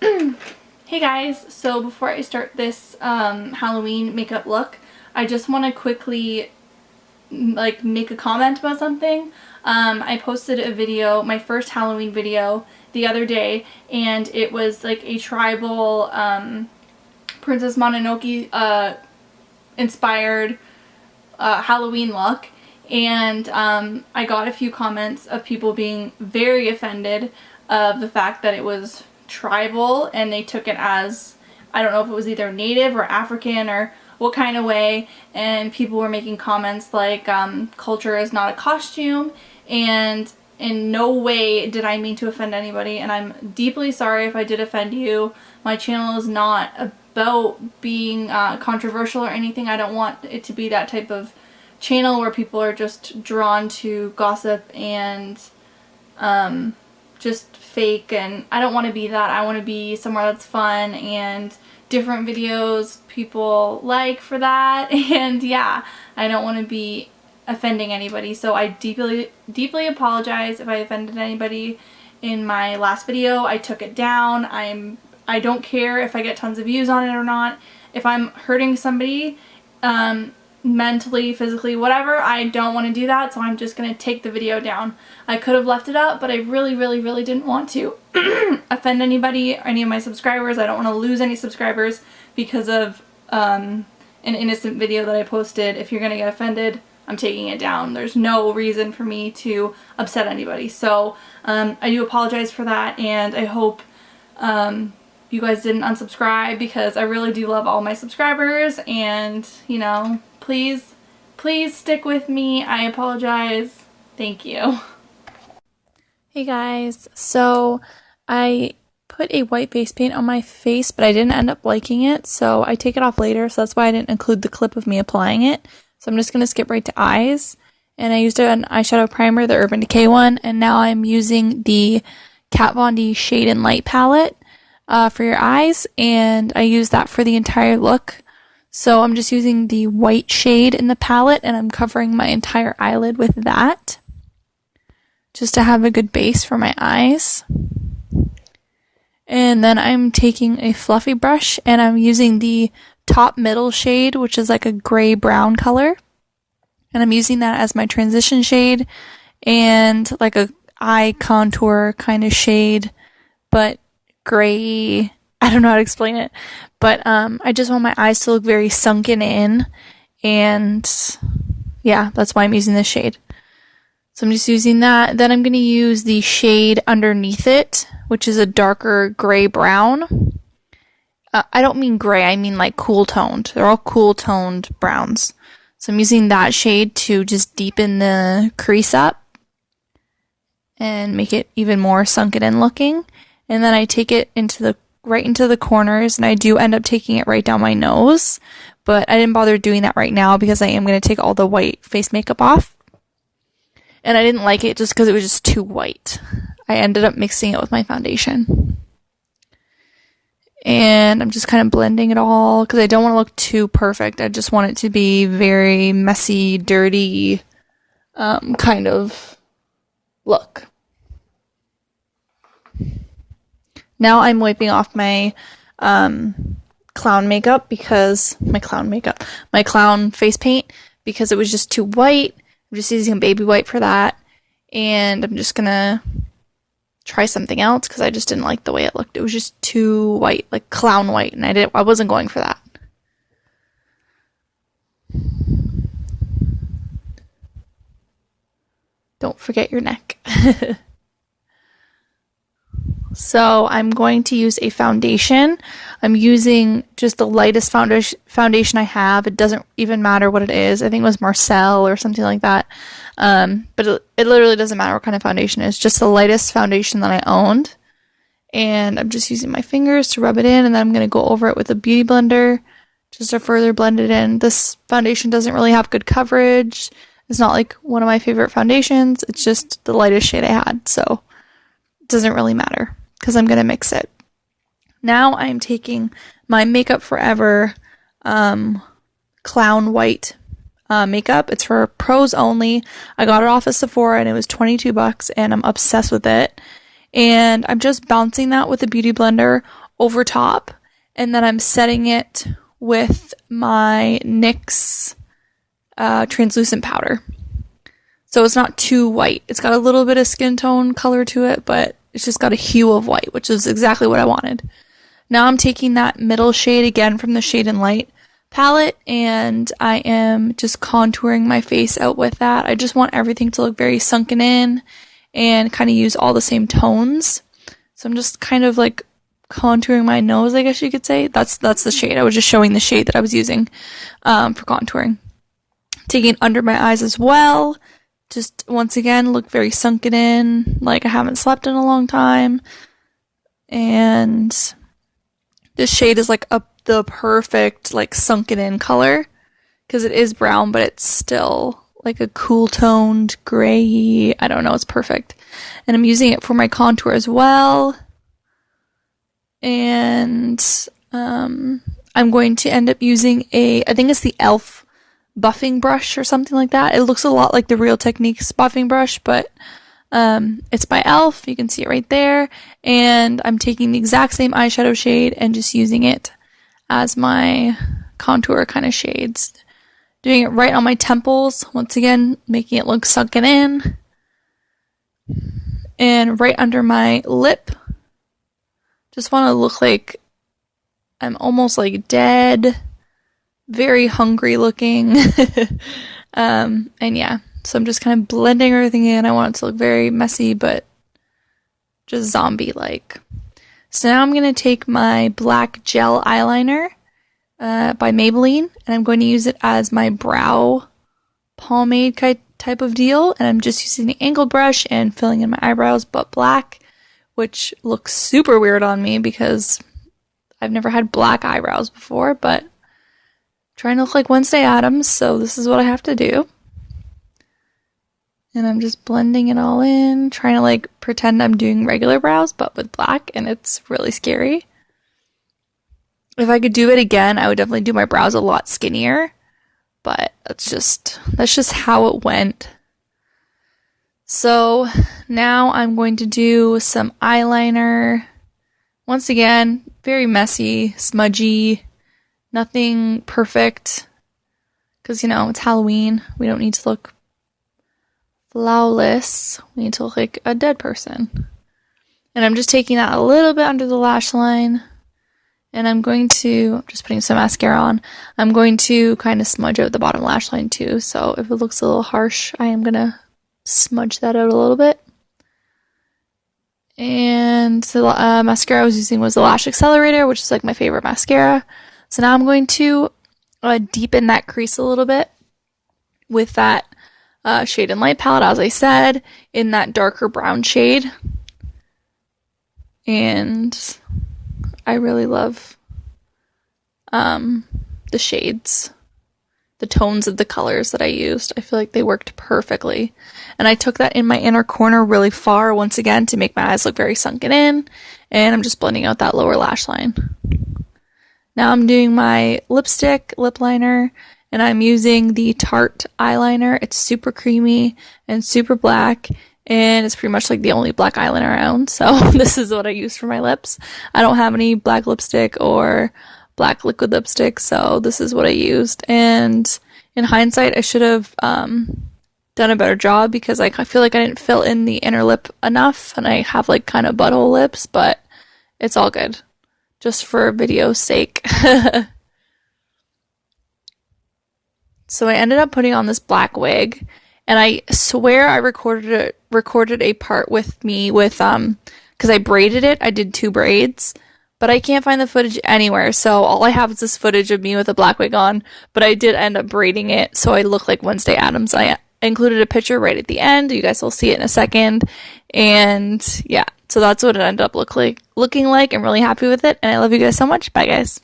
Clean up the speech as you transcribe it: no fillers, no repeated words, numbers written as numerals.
Hey guys, so before I start this Halloween makeup look, I just want to quickly make a comment about something. I posted a video, my first Halloween video, the other day, and it was like a tribal Princess Mononoke inspired Halloween look, and I got a few comments of people being very offended of the fact that it was tribal and they took it as, I don't know if it was either native or African or what kind of way, and people were making comments like culture is not a costume, and in no way did I mean to offend anybody, and I'm deeply sorry if I did offend you. My channel is not about being controversial or anything. I don't want it to be that type of channel where people are just drawn to gossip and just fake, and I don't want to be that. I want to be somewhere that's fun and different videos people like for that, and yeah, I don't want to be offending anybody, so I deeply apologize if I offended anybody in my last video. I took it down. I don't care if I get tons of views on it or not. If I'm hurting somebody mentally, physically, whatever, I don't want to do that, so I'm just going to take the video down. I could have left it up, but I really didn't want to offend anybody or any of my subscribers. I don't want to lose any subscribers because of an innocent video that I posted. If you're going to get offended, I'm taking it down. There's no reason for me to upset anybody. So I do apologize for that, and I hope you guys didn't unsubscribe, because I really do love all my subscribers, and you know, please stick with me. I apologize. Thank you. Hey guys, so I put a white face paint on my face, but I didn't end up liking it, so I take it off later, so that's why I didn't include the clip of me applying it. So I'm just going to skip right to eyes, and I used an eyeshadow primer, the Urban Decay one, and now I'm using the Kat Von D Shade and Light palette for your eyes, and I use that for the entire look. So I'm just using the white shade in the palette, and I'm covering my entire eyelid with that, just to have a good base for my eyes. And then I'm taking a fluffy brush, and I'm using the top middle shade, which is like a gray brown color, and I'm using that as my transition shade and like a eye contour kind of shade, but gray. I don't know how to explain it, but I just want my eyes to look very sunken in, and yeah, that's why I'm using this shade. So I'm just using that. Then I'm going to use the shade underneath it, which is a darker gray brown. I don't mean gray, I mean like cool toned. They're all cool toned browns. So I'm using that shade to just deepen the crease up and make it even more sunken in looking. And then I take it right into the corners, and I do end up taking it right down my nose, but I didn't bother doing that right now because I am going to take all the white face makeup off. And I didn't like it just because it was just too white. I ended up mixing it with my foundation. And I'm just kind of blending it all because I don't want to look too perfect. I just want it to be very messy, dirty kind of look. Now I'm wiping off my clown makeup, because my clown face paint, because it was just too white. I'm just using a baby white for that, and I'm just gonna try something else because I just didn't like the way it looked. It was just too white, like clown white, and I wasn't going for that. Don't forget your neck. So I'm going to use a foundation. I'm using just the lightest foundation I have. It doesn't even matter what it is. I think it was Marcel or something like that. But it literally doesn't matter what kind of foundation it is. Just the lightest foundation that I owned. And I'm just using my fingers to rub it in, and then I'm going to go over it with a beauty blender just to further blend it in. This foundation doesn't really have good coverage. It's not like one of my favorite foundations. It's just the lightest shade I had. So it doesn't really matter, because I'm going to mix it. Now I'm taking my Makeup Forever Clown White makeup. It's for pros only. I got it off of Sephora, and it was $22, and I'm obsessed with it. And I'm just bouncing that with a beauty blender over top, and then I'm setting it with my NYX translucent powder. So it's not too white. It's got a little bit of skin tone color to it, but it's just got a hue of white, which is exactly what I wanted. Now I'm taking that middle shade again from the Shade and Light palette, and I am just contouring my face out with that. I just want everything to look very sunken in and kind of use all the same tones. So I'm just kind of like contouring my nose, I guess you could say. That's the shade. I was just showing the shade that I was using for contouring. Taking it under my eyes as well. Just once again, look very sunken in, like I haven't slept in a long time. And this shade is like the perfect, like, sunken in color, because it is brown, but it's still like a cool toned gray. I don't know, it's perfect. And I'm using it for my contour as well. And I'm going to end up using I think it's the e.l.f. buffing brush or something like that. It looks a lot like the Real Techniques buffing brush, but it's by e.l.f. You can see it right there. And I'm taking the exact same eyeshadow shade and just using it as my contour kind of shades. Doing it right on my temples, once again, making it look sunken in. And right under my lip. Just want to look like I'm almost like dead. Very hungry looking. And yeah, so I'm just kind of blending everything in. I want it to look very messy, but just zombie-like. So now I'm going to take my black gel eyeliner by Maybelline, and I'm going to use it as my brow pomade type of deal. And I'm just using the angled brush and filling in my eyebrows, but black, which looks super weird on me because I've never had black eyebrows before, but trying to look like Wednesday Addams, so this is what I have to do. And I'm just blending it all in, trying to like pretend I'm doing regular brows, but with black, and it's really scary. If I could do it again, I would definitely do my brows a lot skinnier, but that's just how it went. So now I'm going to do some eyeliner. Once again, very messy, smudgy, nothing perfect, because, you know, it's Halloween. We don't need to look flawless. We need to look like a dead person. And I'm just taking that a little bit under the lash line. And I'm just putting some mascara on. I'm going to kind of smudge out the bottom lash line too. So if it looks a little harsh, I am going to smudge that out a little bit. And the mascara I was using was the Lash Accelerator, which is like my favorite mascara. So now I'm going to deepen that crease a little bit with that Shade and Light palette, as I said, in that darker brown shade. And I really love the shades, the tones of the colors that I used. I feel like they worked perfectly. And I took that in my inner corner really far, once again, to make my eyes look very sunken in. And I'm just blending out that lower lash line. Now I'm doing my lipstick, lip liner, and I'm using the Tarte eyeliner. It's super creamy and super black, and it's pretty much like the only black eyeliner I own, so this is what I use for my lips. I don't have any black lipstick or black liquid lipstick, so this is what I used. And in hindsight, I should have done a better job because I feel like I didn't fill in the inner lip enough, and I have like kind of butthole lips, but it's all good. Just for video's sake. So I ended up putting on this black wig, and I swear I recorded a part with me with because I braided it. I did 2 braids, but I can't find the footage anywhere. So all I have is this footage of me with a black wig on, but I did end up braiding it so I look like Wednesday Addams. I included a picture right at the end. You guys will see it in a second. And yeah, so that's what it ended up looking like. I'm really happy with it, and I love you guys so much. Bye, guys.